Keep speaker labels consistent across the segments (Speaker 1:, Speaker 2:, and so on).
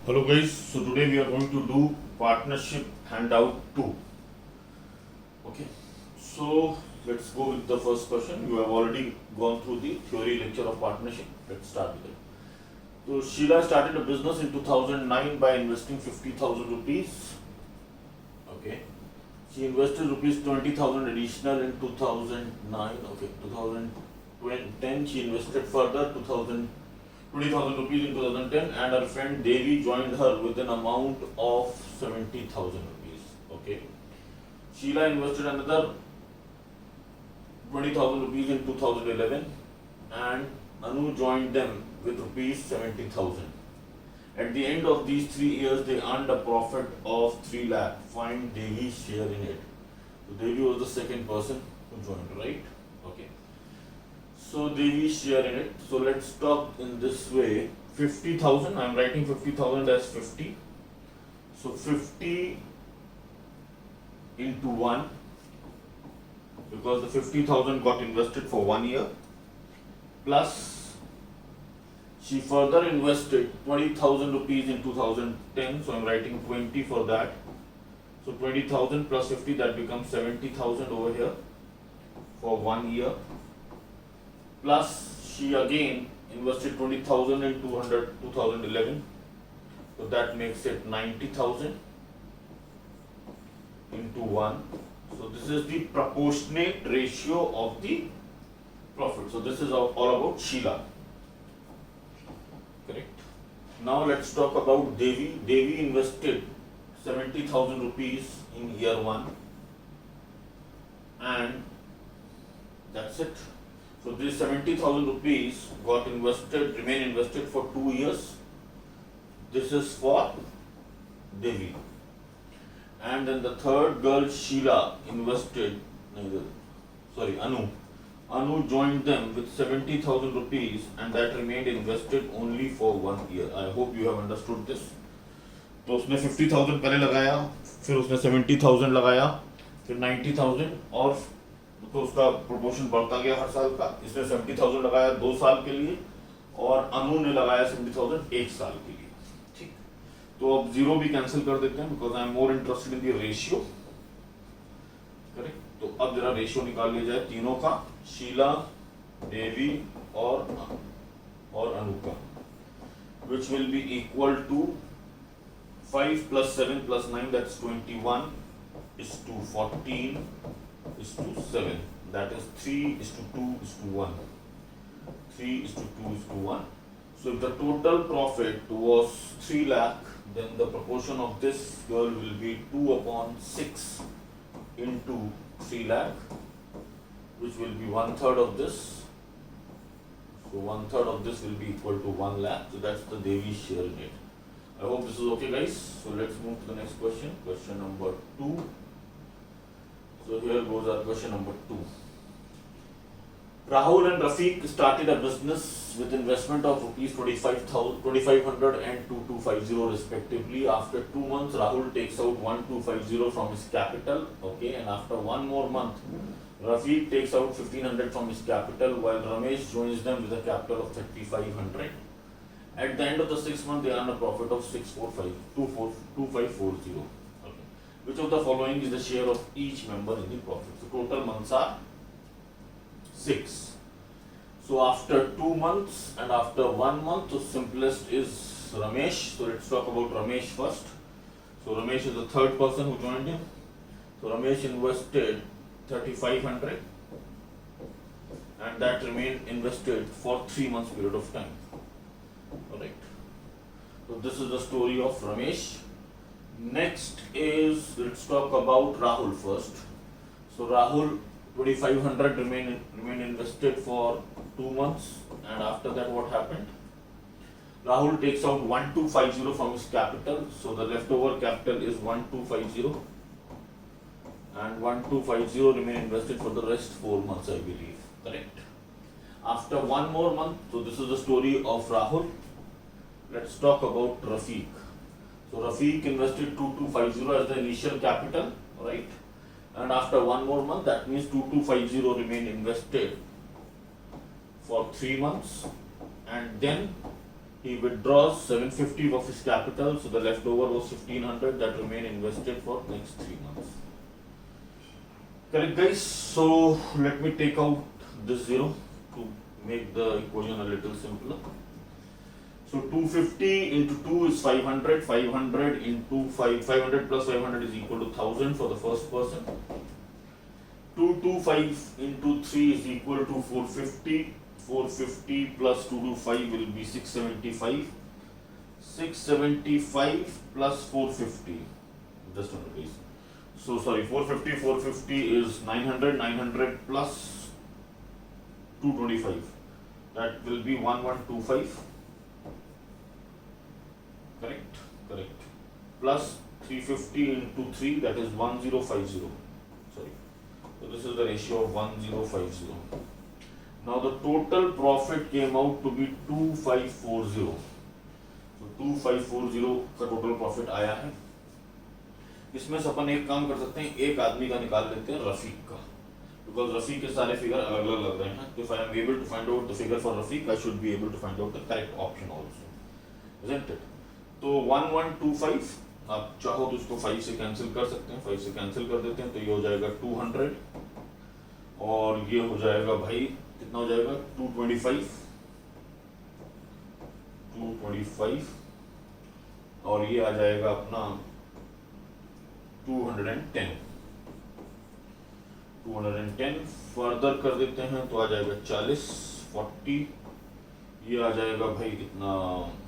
Speaker 1: Hello guys, so today we are going to do partnership handout 2. Okay, so let's go with the first question. You have already gone through the theory lecture of partnership. Let's start with it. So Sheila started a business in 2009 by investing 50,000 rupees. Okay, she invested rupees 20,000 additional in 2009. Okay, 2010 she invested further 20,000 rupees in 2010, and her friend Devi joined her with an amount of 70,000 rupees. Okay. Sheila invested another 20,000 rupees in 2011, and Anu joined them with rupees 70,000. At the end of these 3 years, they earned a profit of 3 lakh. Find Devi's share in it. So Devi was the second person who joined, right? Okay. So Devi's share in it. So let's talk in this way. 50,000. I am writing 50,000 as 50. So 50 into 1, because the 50,000 got invested for 1 year, plus she further invested 20,000 rupees in 2010. So I am writing 20 for that. So 20,000 plus 50, that becomes 70,000 over here for 1 year. Plus she again invested 20,000 in 2011, so that makes it 90,000 into 1. So this is the proportionate ratio of the profit. So this is all about Sheila. Correct. Now let's talk about Devi. Devi invested 70,000 rupees in year 1, and that's it. So this 70,000 rupees got invested, remain invested for 2 years. This is for Devi. And then the third girl, Sheila, invested, Anu. Anu joined them with 70,000 rupees, and that remained invested only for 1 year. I hope you have understood this. तो उसने 50,000 पहले लगाया, फिर उसने 70,000 लगाया, फिर 90,000, और तो उसका प्रोपोर्शन बढ़ता गया हर साल का. इसने 70,000 लगाया 2 साल के लिए, और अनु ने लगाया 70,000 1 साल के लिए. ठीक. तो अब जीरो भी कैंसिल कर देते हैं, because I am more interested in the ratio. Correct. तो अब जरा रेशियो निकाल लिया जाए तीनों का, शीला, देवी और अनु का, which will be equal to 5 plus 7 plus 9, that's 21, is to 14 is to 7. That is 3 is to 2 is to 1. 3 is to 2 is to 1. So if the total profit was 3 lakh, then the proportion of this girl will be 2 upon 6 into 3 lakh, which will be 1/3 of this. So 1/3 of this will be equal to 1 lakh. So that's the Devi share in it. I hope this is okay, guys. So let's move to the next question. Question number 2. So here goes our question number 2. Rahul and Rafiq started a business with investment of rupees 2,500 and 2,250 respectively. After 2 months, Rahul takes out 1,250 from his capital. Okay, and after 1 more month, Rafiq takes out 1,500 from his capital, while Ramesh joins them with a capital of 3,500. At the end of the 6th month, they earn a profit of 2,540. Okay. Which of the following is the share of each member in the profit? So total months are 6. So after 2 months and after 1 month, the simplest is Ramesh. So let's talk about Ramesh first. So Ramesh is the third person who joined him. So Ramesh invested 3,500, and that remained invested for 3 months period of time. Correct. So this is the story of Ramesh. Next is, let's talk about Rahul first. So Rahul, 2,500 remain invested for 2 months, and after that what happened? Rahul takes out 1,250 from his capital, so the leftover capital is 1,250, and 1,250 remain invested for the rest 4 months, I believe. Correct. After 1 more month, so this is the story of Rahul. Let's talk about Rafiq. So Rafiq invested 2,250 as the initial capital, right? And after 1 more month, that means 2,250 remain invested for 3 months, and then he withdraws 750 of his capital, so the leftover was 1500 that remain invested for next 3 months. Correct, guys? So let me take out this 0 to make the equation a little simpler. So 250 into 2 is 500, 500 into 500 plus 500 is equal to 1000 for the first person. 225 into 3 is equal to 450, 450 plus 225 will be 675, 675 plus 450, just on the base. So sorry, 450 is 900, 900 plus 225, that will be 1125. Correct. Plus 350 into 3, that is 1050. Sorry. So this is the ratio of 1050. Now the total profit came out to be 2540. So 2540 का total profit आया है. इसमें से अपन एक काम कर सकते हैं, एक आदमी का निकाल लेते हैं रफीक का, because रफीक के सारे फिगर अलग अलग लग रहे हैं. If I am able to find out the figure for Rafiq, I should be able to find out the correct option also, isn't it? तो 1125, आप चाहो तो उसको 5 से कैंसिल कर सकते हैं, 5 से कैंसिल कर देते हैं तो ये हो जाएगा 200 और ये हो जाएगा भाई कितना हो जाएगा 225 और ये आ जाएगा अपना 210 फर्दर कर देते हैं तो आ जाएगा 40, ये आ जाएगा भाई कितना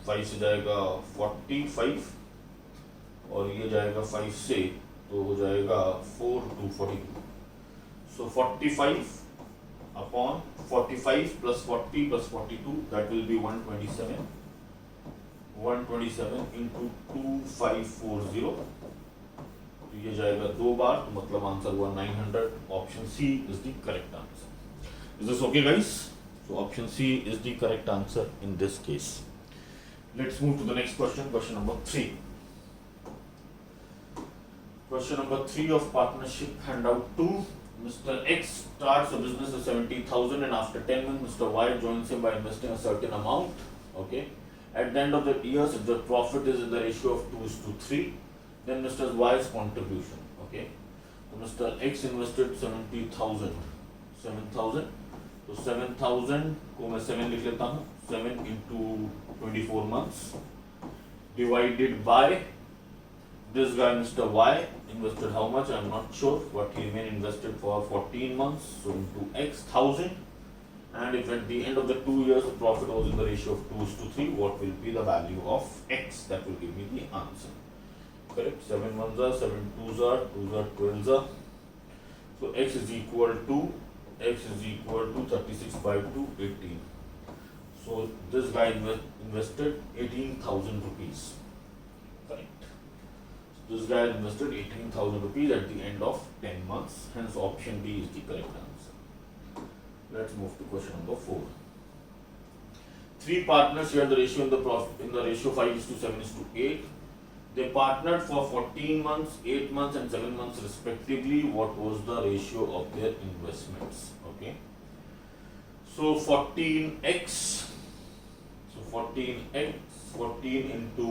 Speaker 1: 5 से जाएगा 45 और ये जाएगा 5 से तो हो जाएगा 4 to 42. So 45 upon 45 plus 40 plus 42, that will be 127. 127 into 2540, तो ये जाएगा 2 बार, तो मतलब आंसर हुआ 900. Option C is the correct answer. Is this okay guys? So option C is the correct answer in this case. Let's move to the next question, question number 3. Question number 3 of partnership handout 2. Mr. X starts a business of 70,000 and after 10 months Mr. Y joins him by investing a certain amount. Okay. At the end of the year, if the profit is in the ratio of 2:3, then Mr. Y's contribution. Okay. So Mr. X invested 70,000. 7,000. तो 7,000 को मैं 7 लिख लेता हूँ, 7 into 24 months divided by this guy Mr. Y invested how much, I am not sure, but he remained invested for 14 months, so into X 1000, and if at the end of the 2 years the profit was in the ratio of 2:3, what will be the value of X? That will give me the answer. Correct? 7 ones are 7 twos are 12s are, so X is equal to 36 by 2, 18. So this guy invested 18,000 rupees. Correct. So this guy invested 18,000 rupees at the end of 10 months. Hence option B is the correct answer. Let's move to question number 4. 3 partners share the ratio in the ratio 5:7:8. They partnered for 14 months, 8 months and 7 months respectively. What was the ratio of their investments? Okay. So 14x, so 14 into,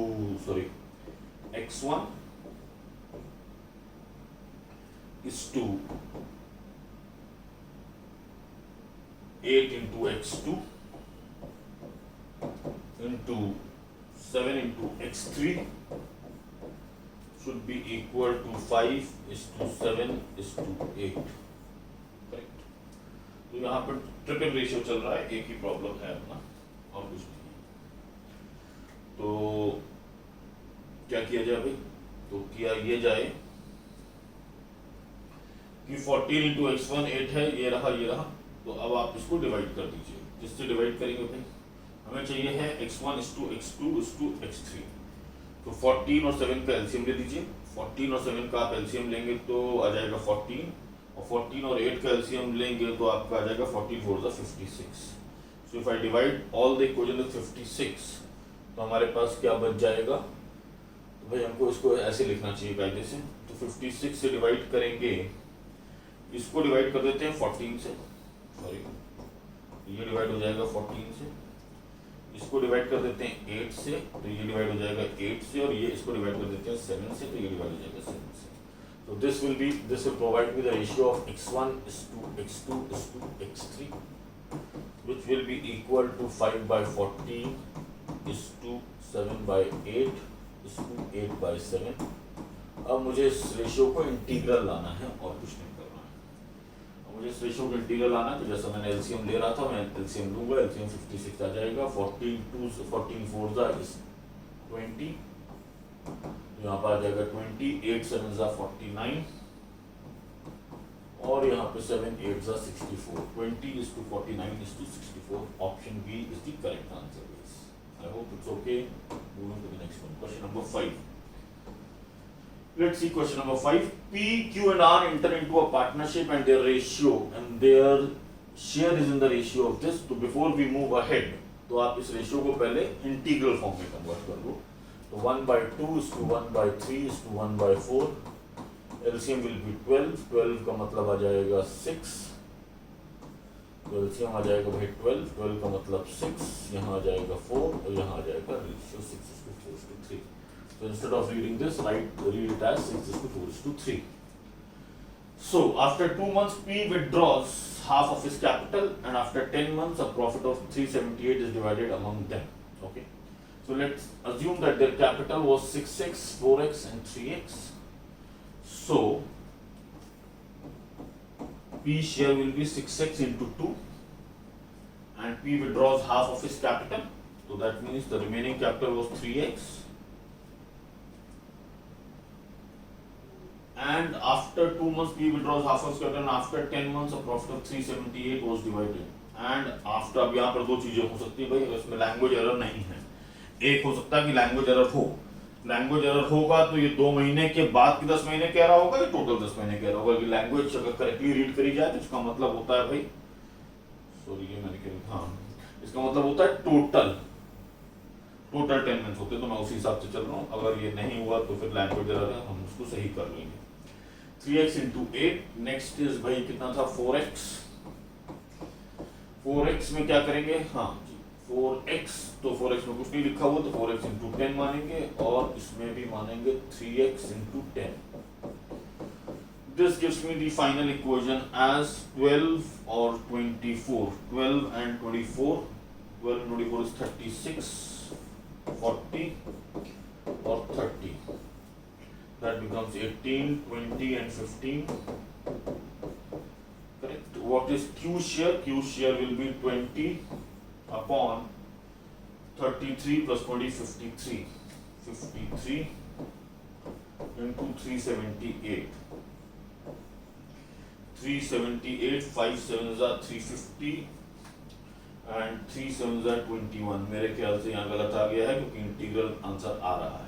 Speaker 1: x1 is 2, 8 into x2 into 7 into x3 should be equal to 5:7:8. Correct. तो यहाँ पर triple ratio चल रहा है, एक ही problem है अपना और कुछ नहीं. तो क्या किया जाए भाई? तो किया ये जाए कि 14 into x1 8 है, ये रहा. तो अब आप इसको डिवाइड कर दीजिए. जिससे डिवाइड करेंगे भाई हमें चाहिए है x1 x2 x3. तो 14 और 7 का एलसीएम ले लीजिए. 14 और 7 का आप एलसीएम लेंगे तो आ जाएगा 14 और 14 और 8 का एलसीएम लेंगे तो आपका आ जाएगा 14 4 56. So if I divide all the equation with 56 तो हमारे पास क्या बच जाएगा? तो भाई हमको इसको ऐसे लिखना चाहिए कायदे से. तो 56 से डिवाइड करेंगे, इसको डिवाइड कर देते हैं 14 से, सॉरी ये डिवाइड हो जाएगा 14 से, इसको डिवाइड कर देते हैं 8 से, तो ये डिवाइड हो जाएगा 8 से, और ये इसको डिवाइड कर देते हैं 7 से, तो ये डिवाइड हो जाएगा 7 से. So this will provide me the ratio of x1 is to x2 is to x3, which will be equal to 5 by 14 is to 7 by 8 is to 8 by 7. अब मुझे इस रेशियो को इंटीग्रल लाना है और कुछ नहीं करना है. अब मुझे इस रेशियो को इंटीग्रल लाना है, तो जैसा मैंने एलसीएम ले रहा था, मैं एलसीएम लूंगा. एलसीएम 56 आ जाएगा. 14 4 is 20, यहाँ पर आ जाएगा 20, 8 7 49, और यहाँ पे 7 8 64. 20 is to 49 is to 64. Option B is the correct answer. I hope it's okay. Moving to the next one. Question number 5. Let's see question number 5. P, Q and R enter into a partnership and their ratio and their share is in the ratio of this. So before we move ahead, तो आप इस ratio को पहले integral form में convert कर दो. तो 1 by 2 is to 1 by 3 is to 1 by 4. LCM will be 12. 12 का मतलब आ जाएगा 6. तो LCM आ जाएगा भाई 12. 12 का मतलब 6. यहाँ आ जाएगा 4 और यहाँ आ जाएगा ratio 6 is to 4 is to 3. So instead of reading this, read it as 6 is to 4 is to 3. So after 2 months, P withdraws half of his capital, and after 10 months, a profit of 378 is divided among them. Okay. So let's assume that their capital was 6x, 4x and 3x. So P share will be 6x into 2, and P withdraws half of his capital. So that means the remaining capital was 3x. And after 2 months P withdraws half of his capital, and after 10 months a profit of 378 was divided. And after, अब यहाँ पर दो चीजें हो सकती है भाई, इसमें लैंग्वेज एरर नहीं है. एक हो सकता है कि लैंग्वेज एरर हो. लैंग्वेज एरर होगा तो ये 2 महीने के बाद के 10 महीने कह रहा होगा, ये टोटल 10 महीने कह रहा होगा. कि लैंग्वेज अगर करेक्टली रीड करी जाए तो इसका मतलब होता है भाई, सॉरी ये मैंने कहा, हाँ, इसका मतलब होता है टोटल 10 मंथ्स होते, तो मैं उसी हिसाब से चल रहा हूँ. अगर ये नहीं हुआ तो फिर लैंग्वेज एरर है, हम उसको सही कर लेंगे. 3x into 8. नेक्स्ट इज भाई कितना था 4x. 4x में क्या करेंगे, हाँ 4x, तो 4x में कुछ नहीं लिखा हुआ, तो 4x into 10 मानेंगे, और इसमें भी मानेंगे 3x into 10. This gives me the final equation as 12 or 24. 12 and 24. 12 and 24 is 36, 40 or 30. That becomes 18, 20 and 15. Correct. What is Q share? Q share will be 20 upon 33 plus 20, 53. 53 into 378. 378, 5 sevens are 350 and 3 sevens are 21. मेरे ख्याल से यहाँ गलत आ गया है क्योंकि integral answer आ रहा है.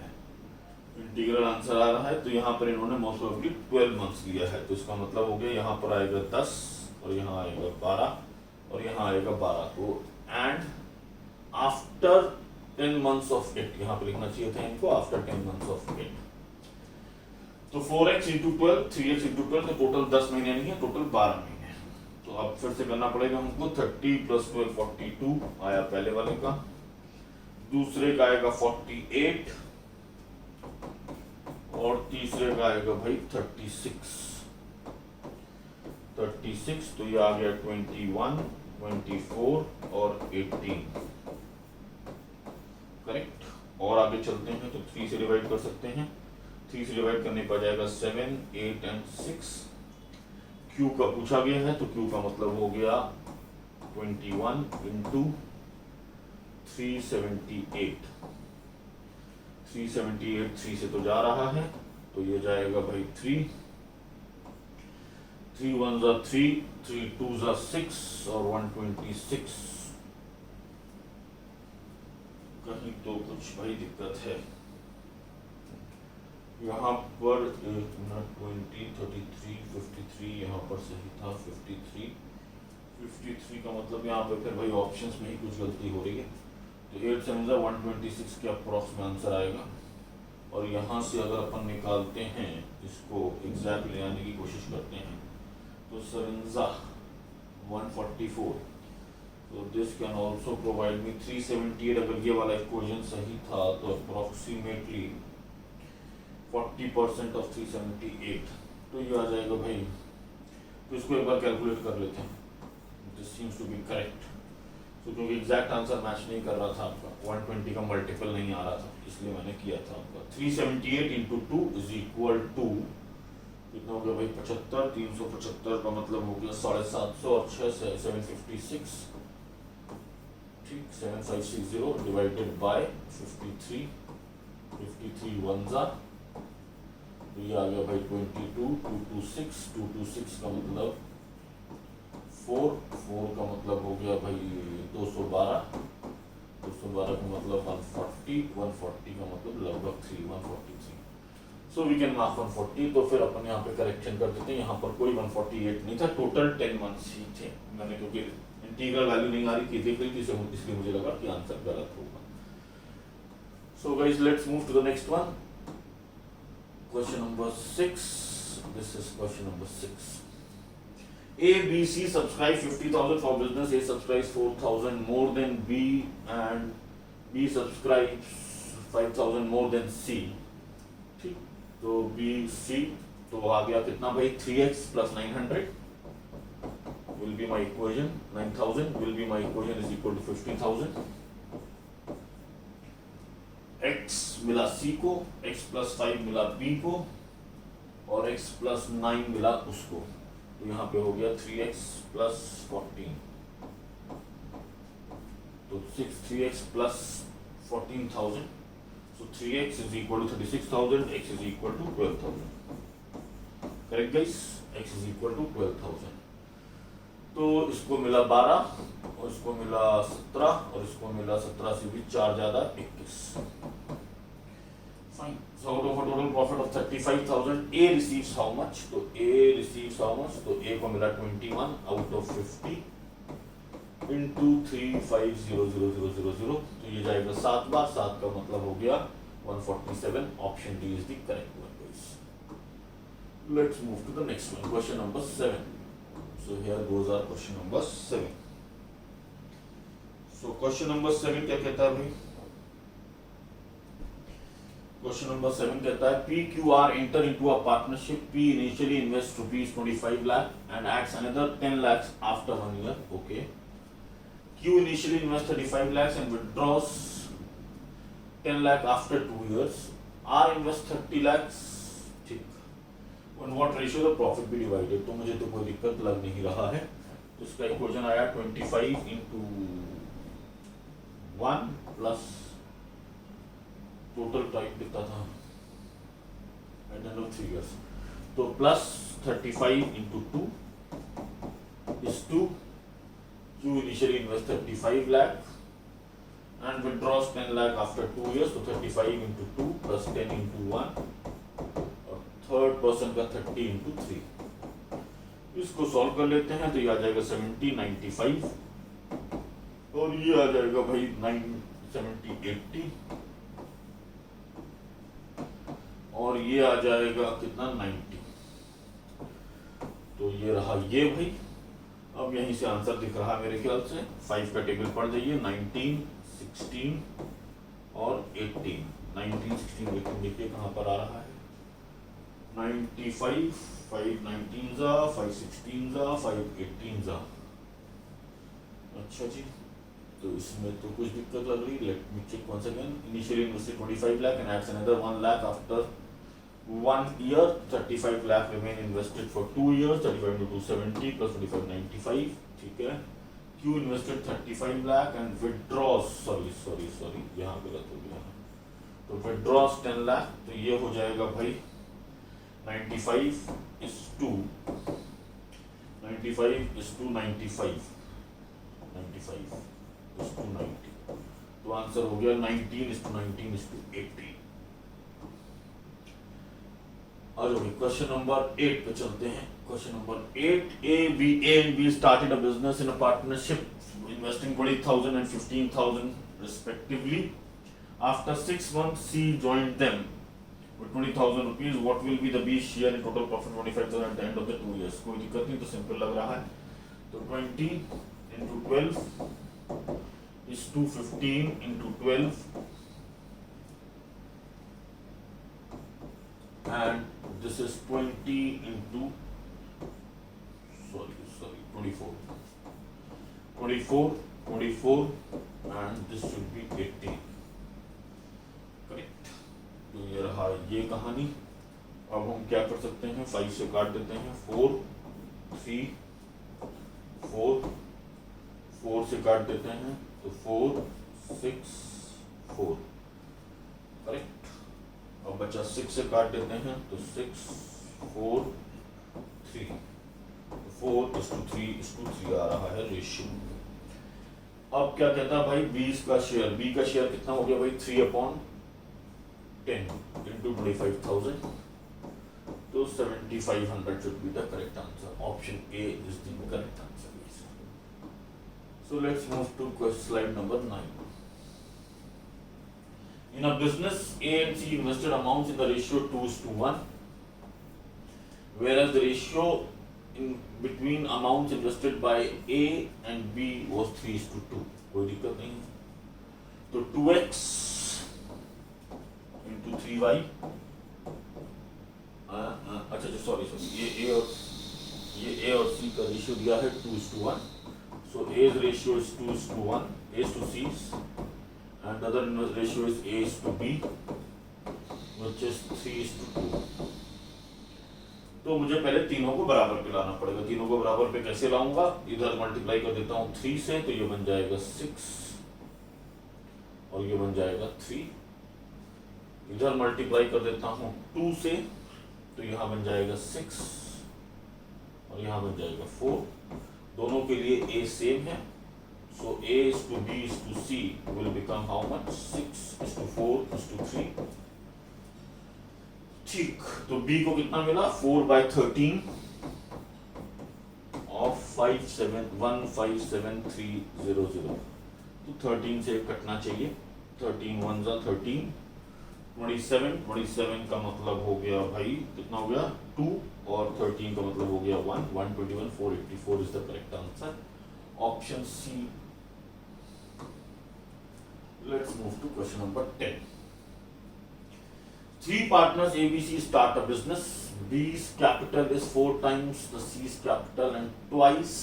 Speaker 1: इंटीग्रल आंसर आ रहा है, तो यहाँ पर इन्होंने मोस्ट प्रोबेबली 12 मंथ्स लिया है, तो इसका मतलब हो गया यहाँ पर आएगा 10 और यहाँ आएगा 12 और यहाँ आएगा 12. तो and after 10 months of it, यहाँ पर लिखना चाहिए था इनको आफ्टर 10 मंथ्स ऑफ इट. तो 4x into 12, 3x into 12, तो टोटल 10 महीने नहीं है, टोटल 12 महीने. तो अब फिर से करना पड़ेगा हमको. 30 plus 12 42 आया पहले वाले का. दूसरे का आएगा 48 और तीसरे का आएगा भाई 36. तो ये आ गया 21, 24 और 18. करेक्ट. और आगे चलते हैं तो 3 से डिवाइड कर सकते हैं. 3 से डिवाइड करने पर जाएगा 7, 8 and 6. Q का पूछा गया है, तो Q का मतलब हो गया 21 into 378. 378 3 से तो जा रहा है, तो ये जाएगा भाई 3. 3 1s are 3, 3 2s are 6 और 126. कहीं तो कुछ भाई दिक्कत है यहाँ पर. 20, 33, 53 यहाँ पर सही था. 53 का मतलब यहाँ पे फिर भाई ऑप्शंस में ही कुछ गलती हो रही है. तो 8 7 126 के अप्रॉक्स में आंसर आएगा. और यहाँ से अगर अपन निकालते हैं इसको एग्जैक्ट ले आने की कोशिश करते हैं, तो 7 144, तो this can also provide me 378। अगर ये वाला इक्वेशन सही था तो अप्रोक्सीमेटली 40% ऑफ 378, तो ये आ जाएगा भाई। तो इसको एक बार कैलकुलेट कर लेते हैं। This seems to be correct. तो क्योंकि एग्जैक्ट आंसर मैच नहीं कर रहा था आपका, 120 का मल्टीपल नहीं आ रहा था, इसलिए मैंने किया था आपका 378 इंटू 2 इज इक्वल टू कितना हो गया भाई 75। 375 का मतलब हो गया 750 और 6 से 756, ठीक 7560 डिवाइडेड बाय 53, 53 वन जा, तो ये आ गया भाई 22, 226, 226 का मतलब 4 का मतलब हो गया भाई 212, 212 का मतलब 140, 140 का मतलब लगभग 143। So we can mark 140। तो फिर अपन यहाँ पे करेक्शन कर देते हैं। यहाँ पर कोई 148 नहीं था, टोटल 10 मंथ्स ही थे। मैंने क्योंकि इंटीग्रल वैल्यू नहीं आ रही थी देख रही थी, इसलिए मुझे लगा कि आंसर गलत होगा। So guys let's move to the next one, question number 6। This is question number 6। A, B, C subscribe 50,000 for business. A subscribes 4,000 more than B, and B subscribes 5,000 more than C. ठीक, तो B, C तो आ गया कितना भाई 3x plus 900 will be my equation. 9,000 will be my equation is equal to 50,000. X मिला C को, X plus 5 मिला B को, और X plus 9 मिला उसको। तो यहाँ पे हो गया 3x plus 14, तो 3x plus 14,000, so 3x is equal to 36,000, x is equal to 12,000, correct guys? x is equal to 12,000। तो इसको मिला 12 और इसको मिला 17 और इसको मिला 17 से भी 4 ज़्यादा 21। Fine. So out of a total profit of 35,000, A receives how much? तो A receives how much? तो A को मिला 21 out of 50 into 350000, तो ये जाएगा 7 बार, 7 का मतलब हो गया 147। Option D is the correct one guys। Let's move to the next one, question number 7। So here goes our question number 7। So question number 7 क्या कहता है भाई? क्वेश्चन नंबर 7 कहता है PQR enter into a partnership. P initially invests rupees 25 lakh and adds another 10 lakhs after 1 year. Okay. Q initially invests 35 lakhs and withdraws 10 lakh after 2 years. R invests 30 lakhs. ठीक। On what ratio the profit be divided? तो मुझे तो कोई दिक्कत लग नहीं रहा है। तो इसका इक्वेशन आया 25 into 1 plus टोटल टाइप कितना था एट एंड ऑफ 3 इयर्स, तो plus 35 into 2 is 2। Q initially invests 35 lakh and withdraws 10 lakh after 2 years, तो 35 into 2 plus 10 into 1 और थर्ड पर्सन का 30 into 3। इसको सॉल्व कर लेते हैं तो ये आ जाएगा 70, 95 और ये आ जाएगा भाई 9, 70, 80 और ये आ जाएगा कितना 90। तो ये रहा ये भाई। अब यहीं से आंसर दिख रहा है मेरे ख्याल से। 5 का टेबल पढ़ जाइए, 19, 16 और 18। 19, 16, 18 देखिए कहाँ पर आ रहा है। 95, 5 19 जा, 5 16 जा, 5 18 जा। अच्छा जी, तो इसमें तो कुछ दिक्कत लग रही। Let me check once again. Initially invested 25 lakh and adds another 1 lakh after 1 year. 35 lakh remain invested for 2 years. 35 into 270 plus 25 95। ठीक है। Q invested 35 lakh and withdraws sorry यहाँ गलत हो गया। तो withdraws 10 lakh, तो ये हो जाएगा भाई 95 is to 95 is to 95 95 is to 90। तो आंसर हो गया 19 is to 19 is to 80। और क्वेश्चन नंबर 8 पे चलते हैं। Question number 8, A and B started a business in a partnership, investing 20,000 and 15,000 respectively. After 6 months, C joined them with 20,000 rupees. What will be the B share in total profit 25,000 at the end of the 2 years? कोई दिक्कत नहीं, तो simple लग रहा है। तो 20 into 12 is 215 into 12 and this is 20 into 24 and this should be 18, correct. तो ये रहा ये कहानी। अब हम क्या कर सकते हैं, 5 से काट देते हैं, 4 3 4 से काट देते हैं तो 4 6 4, करेक्ट। अब बचा 6 से काट देते हैं तो 6 4 3, 4:3 आ रहा है रेशियो। अब क्या कहता है भाई, बी का शेयर कितना हो गया भाई, 3/10 into 25,000, तो 7,500 should be the correct answer. Option A is the correct answer. So let's move to slide number 9. In a business, A and C invested amounts in the ratio 2:1, whereas the ratio in between amounts invested by A and B was 3:2. कोई दिक्कत नहीं है। तो 2x into 3y, अच्छा sorry ये A और C का ratio दिया है 2:1, so A's ratio is 2:1, A's to C's, and the other ratio is A's to B, which is 3:2। तो मुझे पहले तीनों को बराबर पे लाना पड़ेगा। तीनों को बराबर पे कैसे लाऊंगा, इधर मल्टीप्लाई कर देता हूँ 3 से, तो ये बन जाएगा 6 और ये बन जाएगा 3। इधर मल्टीप्लाई कर देता हूँ 2 से, तो यहाँ बन जाएगा 6 और यहाँ बन जाएगा 4। दोनों के लिए A सेम है, so A is to B is to C will become how much, 6:4 3। ठीक, तो B को कितना मिला, 4/13 of 157,300। तो 13 से कटना चाहिए, 13 1 13, 27 का मतलब हो गया भाई कितना हो गया 2, और 13 का मतलब हो गया 1, 121 484 is the correct answer. Option C. Let's move to question number 10. 3 partners ABC start a business. B's capital is 4 times the C's capital and twice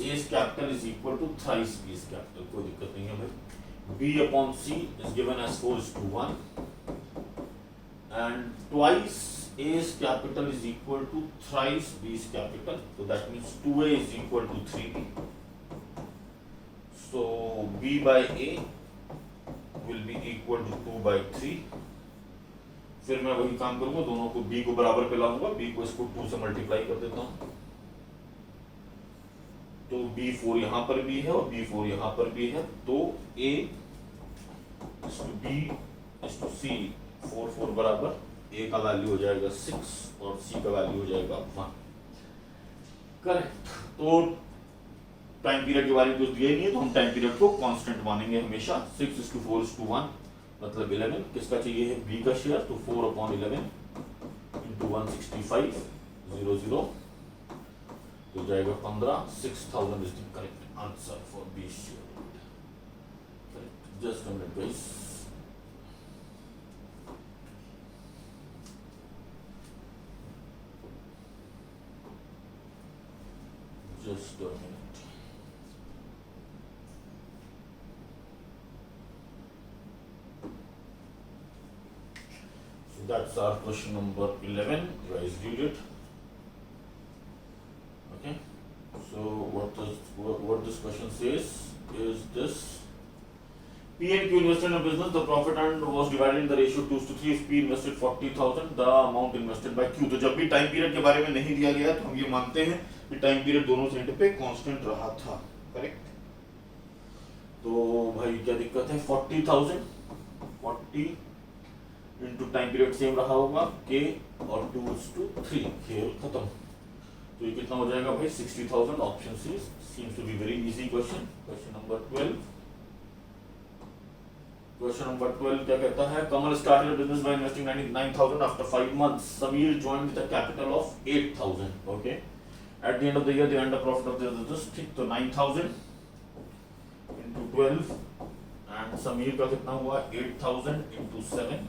Speaker 1: A's capital is equal to thrice B's capital. कोई दिक्कत नहीं है भाई। B upon C is given as 4:1 and twice A's capital is equal to thrice B's capital, so that means 2A is equal to 3B. So B by A will be equal to 2/3। फिर मैं वही काम करूंगा, दोनों को B को बराबर पे लाऊंगा, B को इसको 2 से मल्टीप्लाई कर देता हूं, तो B4 यहाँ पर भी है और B4 यहाँ पर भी है, तो A is to B is to C 4 बराबर A का वैल्यू हो जाएगा 6 और C का वैल्यू हो जाएगा 1, करेक्ट। तो टाइम पीरियड के बारे में कुछ दिया ही नहीं है, तो हम टाइम पीरियड को कांस्टेंट मानेंगे हमेशा। 6:4:1 मतलब 11। किसका चाहिए है, B का शेयर, तो 4/11 into 165,000 तो जाएगा 15। 6,000 is the correct answer for B share। Correct. Just a minute guys। Just a minute। That's our question number 11. Guys, read it. Okay. So what this question says is this: P and Q invested in a business. The profit earned was divided in the ratio 2:3. If P invested 40,000, the amount invested by Q. तो जब भी time period के बारे में नहीं दिया गया तो हम ये मानते हैं कि टाइम पीरियड दोनों साइड पे कांस्टेंट रहा था, करेक्ट। तो भाई क्या दिक्कत है, 40,000 40 इंटू टाइम पीरियड सेम रहा होगा K और 2:3, खेल खत्म। तो ये कितना हो जाएगा भाई 60,000। Option C seems to be very easy question. Question number 12 क्या कहता है, Kamal started a business by investing 99,000 after 5 months। Sameer joined with a capital of 8,000। Okay, At the end of the year, the earned profit of this, ठीक, तो 9,000 into 12 and Sameer का कितना हुआ 8,000 into 7.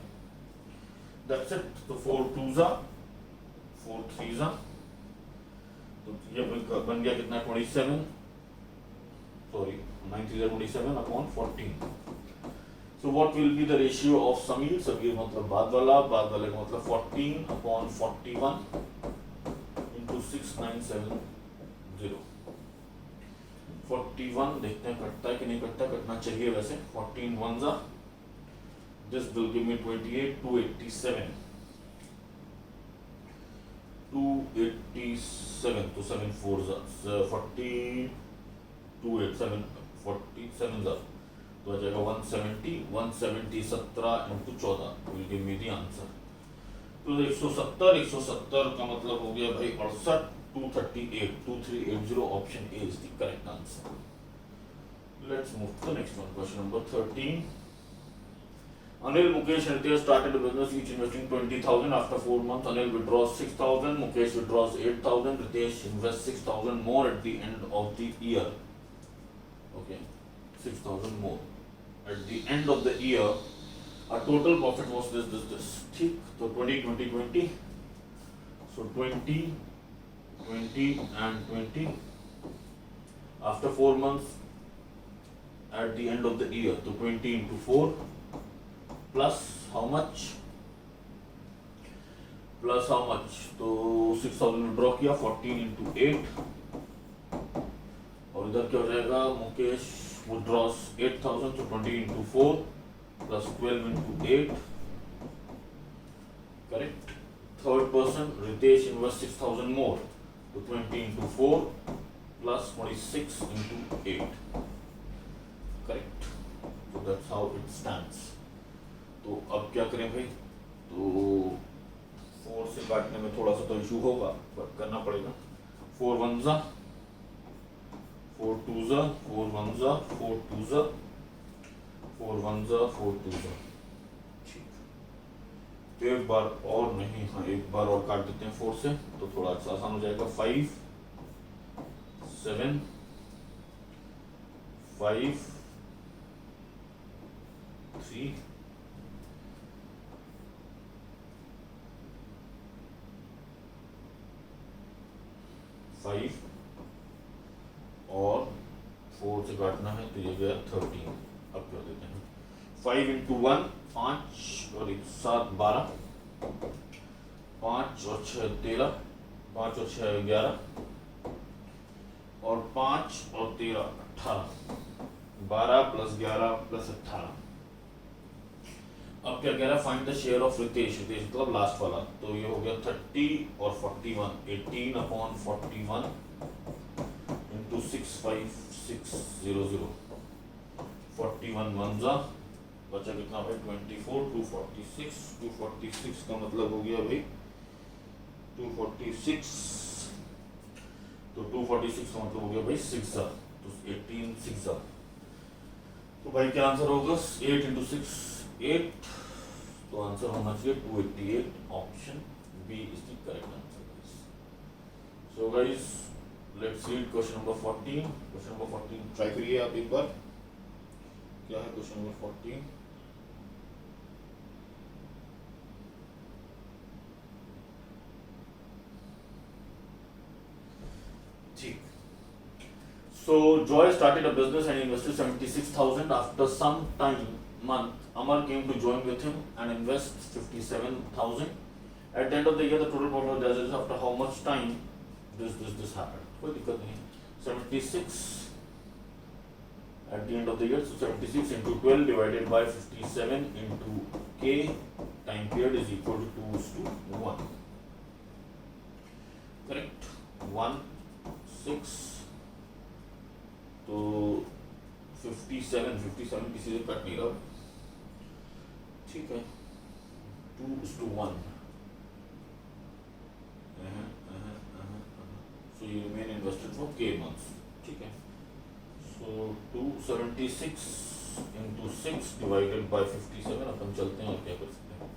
Speaker 1: That's it. तो 4 2s are 4 3s are, तो ये बन गया कितना 27, sorry 9 3s are 27 upon 14. So what will be the ratio of Sameer? Sameer मतलब बाद वाले का मतलब 14 upon 41 into 6970. 41 देखते हैं कटता है कि नहीं कटता, कटना चाहिए वैसे. 14 ones are, this will give me 28, 287. 287 to 7 4s are 40, 287, 47s are, तो आ जाएगा 170, 170 17 into 14 will give me the answer. तो 170 का मतलब हो गया भाई 68, 238, 2380. Option A is the correct answer. Let's move to the next one. Question number 13. Anil, Mukesh and Ritesh started a business, each investing 20,000. After 4 months, Anil withdraws 6,000, Mukesh withdraws 8,000, Ritesh invests 6,000 more at the end of the year. Okay, 6,000 more. At the end of the year, our total profit was this. ठीक, तो 20, 20, 20. So 20, 20 and 20. After 4 months, at the end of the year, so 20 into 4 plus how much? Plus how much? तो 6,000 withdraw किया, 14 into 8 और इधर क्या हो जाएगा? Mukesh withdraws 8,000, so 20 into 4 plus 12 into 8. Correct. Third person, Ritesh invests 6,000 more, so 20 into 4 plus 26 into 8. Correct. So that's how it stands. तो अब क्या करें भाई? तो 4 से काटने में थोड़ा सा तो इशू होगा, पर करना पड़ेगा. 4 1s are 4 2s are 4 1s are 4 2s are 4 1s are 4 2s are. ठीक, एक बार और नहीं, हाँ एक बार और काट देते हैं 4 से, तो थोड़ा सा आसान हो जाएगा. 5 7 5 3 5 और 4 से काटना है तो ये गया 13. अब कर देते हैं 5 into 1 5 और 1 7 12, 5 और 6 13, 5 और 6 11 और 5 और 13 18, 12 plus 11 plus 18. अब क्या कह रहा है? Find the share of Ritesh. Ritesh मतलब लास्ट वाला, तो ये हो गया 30 और 41. 18 upon 41 into 65600. 41 ones are, बचा कितना भाई? 24. 246. 246 का मतलब हो गया भाई 246, तो 246 का मतलब हो गया भाई 6, तो 18 6. तो भाई क्या आंसर होगा? 8 into 6 8, तो आंसर होना चाहिए 288. Option B is the correct answer. So guys, let's read question number 14. Question number 14 try करिए आप एक बार. क्या है क्वेश्चन नंबर 14? ठीक. So Joy started a business and invested 76,000. After some month, Amar came to join with him and invest 57,000. At the end of the year, the total profit was this. After how much time this happened? कोई दिक्कत नहीं. 76 at the end of the year, so 76 into 12 divided by 57 into k time period is equal to 2:1. Correct. 1 6 तो 57 किसी से cut नहीं रहा. ठीक है. 2:1. So you remain invested for k months. ठीक है. So 276 into 6 divided by 57, अपन चलते हैं और क्या कर सकते हैं,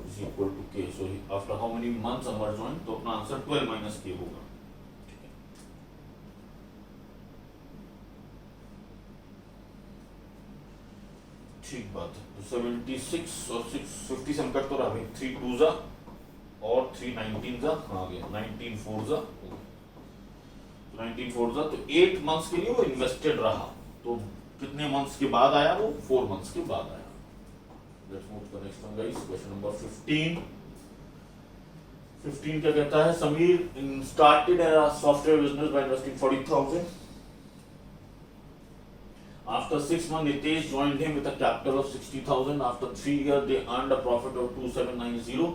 Speaker 1: is equal to k. So after how many months Amar joined, तो अपना आंसर 12 minus k होगा. ठीक है. ठीक बात है। तो 76 और 650 से हम कट तो रहा भाई, 3 2 जा और 3 19 जा, हाँ आ गया 19 4 जा, 19 4 जा, तो 8 मंथ्स के लिए वो इन्वेस्टेड रहा। तो कितने मंथ्स के बाद आया वो? 4 मंथ्स के बाद आया। Let's move to the next one guys, question number 15। 15 क्या कहता है? Sameer started a software business by investing 40,000. After 6 months, Nitesh joined him with a capital of 60,000. After 3 years, they earned a profit of 2790.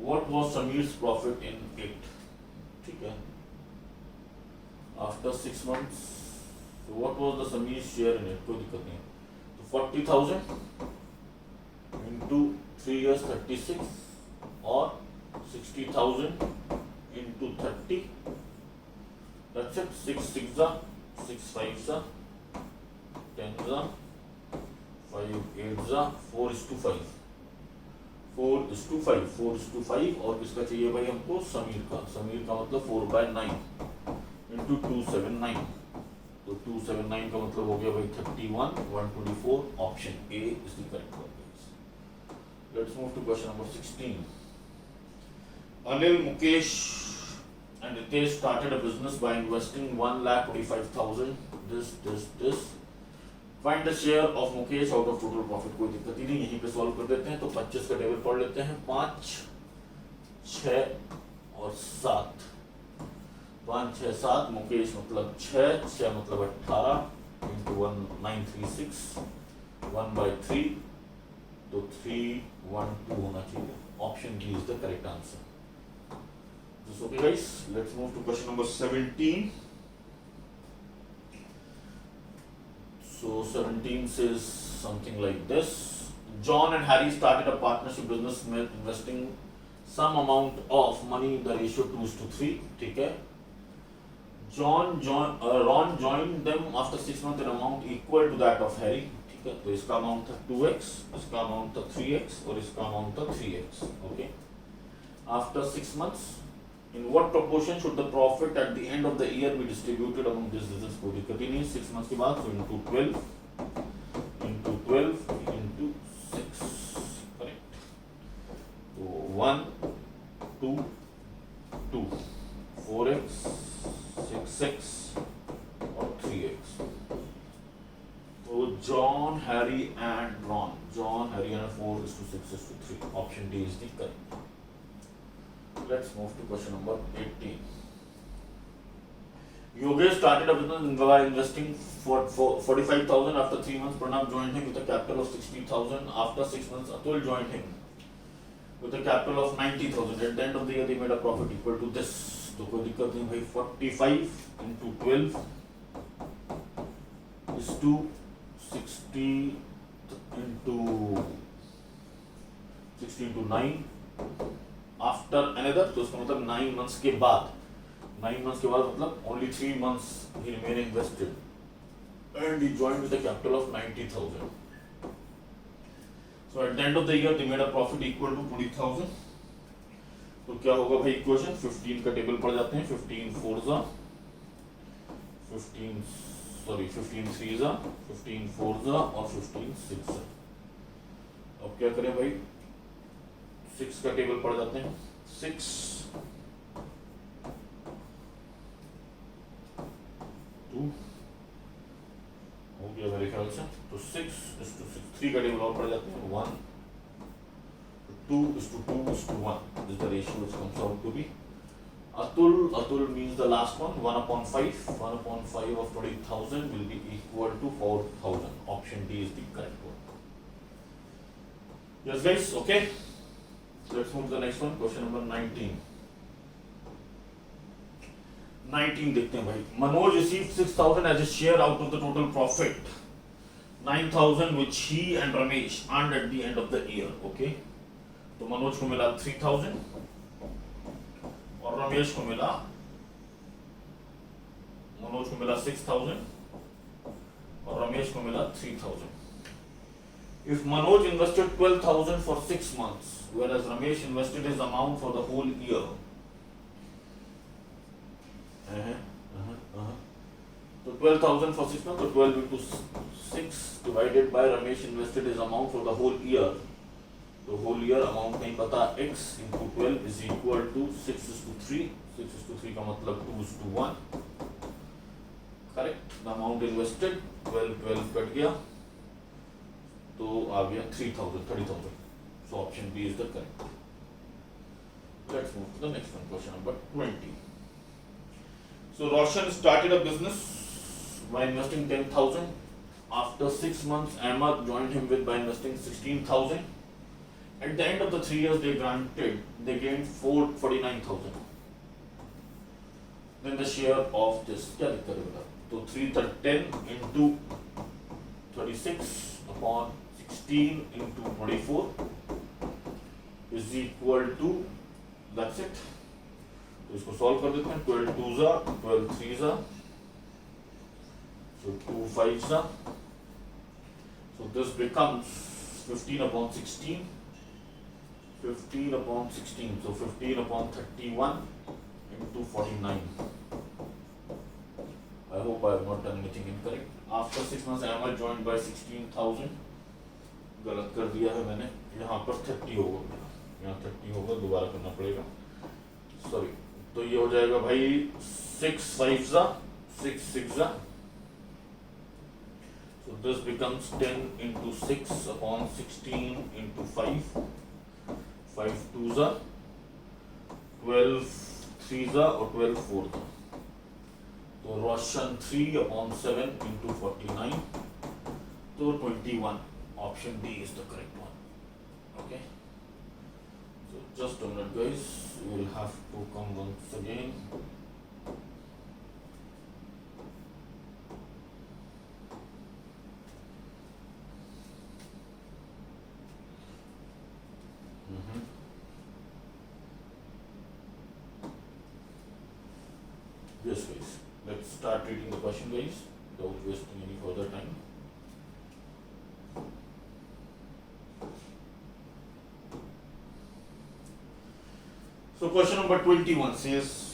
Speaker 1: What was Samir's profit in it? ठीक है। After 6 months, so what was the Samir's share in it? कोई दिक्कत नहीं है। तो 40,000 into 3 years 36 और 60,000 into 30. That's it. 6 6 जा, 6 5 जा, 10 जा, 5 8 जा, 4:5, 4:5, 4:5। और किसका चाहिए भाई हमको? समीर का। समीर का मतलब 4/9 into 279। तो 279 का मतलब हो गया भाई 31 124। Option A is the correct one. Let's move to question number 16। Anil, Mukesh and Ritesh started a business by investing 1,45,000. This. Find the share of Mukesh out of total profit. कोई दिक्कत ही नहीं, यहीं पे सॉल्व कर देते हैं। तो 25 का टेबल पढ़ लेते हैं। 5 6 और 7, 5 6 7। मुकेश मतलब 6 6 मतलब 18 into 1936 1/3, तो 312 होना चाहिए। Option D is the correct answer. Okay guys, let's move to question number 17. So 17 says something like this. John and Harry started a partnership business investing some amount of money in the ratio 2:3. ठीक है। Ron joined them after 6 months in amount equal to that of Harry. ठीक है। तो इसका amount था 2x, इसका amount था 3x और इसका अमाउंट था 3x। Okay. After 6 months, in what proportion should the profit at the end of the year be distributed among this business? कोई दिक्कत ही नहीं। 6 months के बाद so into 12 into 6, correct। तो 1 2 2, 4x 6x और 3x। तो John, Harry and Ron, 4:6:3। Option D is the correct. Let's move to question number 18. Yogesh started a business by investing for 45,000. After 3 months, Pranav joined him with a capital of 60,000. After 6 months, Atul joined him with a capital of 90,000. At the end of the year, they made a profit equal to this. तो कोई दिक्कत नहीं भाई। 45 into 12 is to 60 into 9 after another. तो उसका मतलब 9 months के बाद, 9 मंथ्स के बाद मतलब ओनली 3 मंथ्स ही remained invested and he joined with the capital of 90,000। So at the end of the year they made a profit equal to 20,000। तो क्या होगा भाई इक्वेशन? 15 का टेबल पढ़ जाते हैं। 15 4 जा, 15 3 जा, 15 4 जा और 15 6 जा। अब क्या करें भाई? 6 का टेबल पढ़ जाते हैं। 6 2 हो गया मेरे ख्याल से। तो 6 is to 6, 3 का टेबल और पढ़ जाते हैं। 1 2 is to 2 is to 1 is the ratio which comes out to be. Atul means the last one। 1/5 of 20,000 will be equal to 4,000। Option D is the correct one। Yes guys, okay। Let's move to the next one, question number 19. 19 देखते हैं भाई। Manoj received 6,000 as a share out of the total profit 9,000 which he and Ramesh earned at the end of the year. Okay, तो मनोज को मिला 3,000 और रमेश को मिला 6,000 और रमेश को मिला 3,000. If Manoj invested 12,000 for 6 months, whereas Ramesh invested his amount for the whole year, so 12,000 for 6 months, so 12 into 6 divided by Ramesh invested his amount for the whole year. तो whole year amount नहीं पता, x into 12 is equal to 6:3. 6:3 का मतलब 2:1. Correct. The amount invested 12 cut गया तो आ गया 30,000. So option B is the correct. Let's move to the next one, question number 20. So Roshan started a business by investing 10,000. After 6 months, Ahmad joined him by investing 16,000. At the end of the 3 years they gained 49,000. Then the share of this, क्या लिखा रहेगा? तो 10 into 36 upon 16 into 24 is equal to, that's it. तो इसको solve कर देते हैं. 12 2s are 12 3s are, so 2 5s are. So this becomes 15 upon 16. 15 upon 16, so 15 upon 31 into 49. I hope I have not done anything incorrect. After 6 months, Ahmad joined by 16,000. गलत कर दिया है मैंने, यहाँ पर 30 होगा, यहाँ 30 होगा, दोबारा करना पड़ेगा, सॉरी. तो ये हो जाएगा भाई 6 5s are 6 6s are. So this becomes 10 into 6 upon 16 into 5. 5 2s are 12 3s are और 12 4s are. तो Roshan 3 upon 7 into 49, तो 21. Option D is the correct one. Okay. So just a minute, guys. We will have to come once again. Yes, guys. Let's start reading the question, guys, without wasting any further time. So question number 21 says,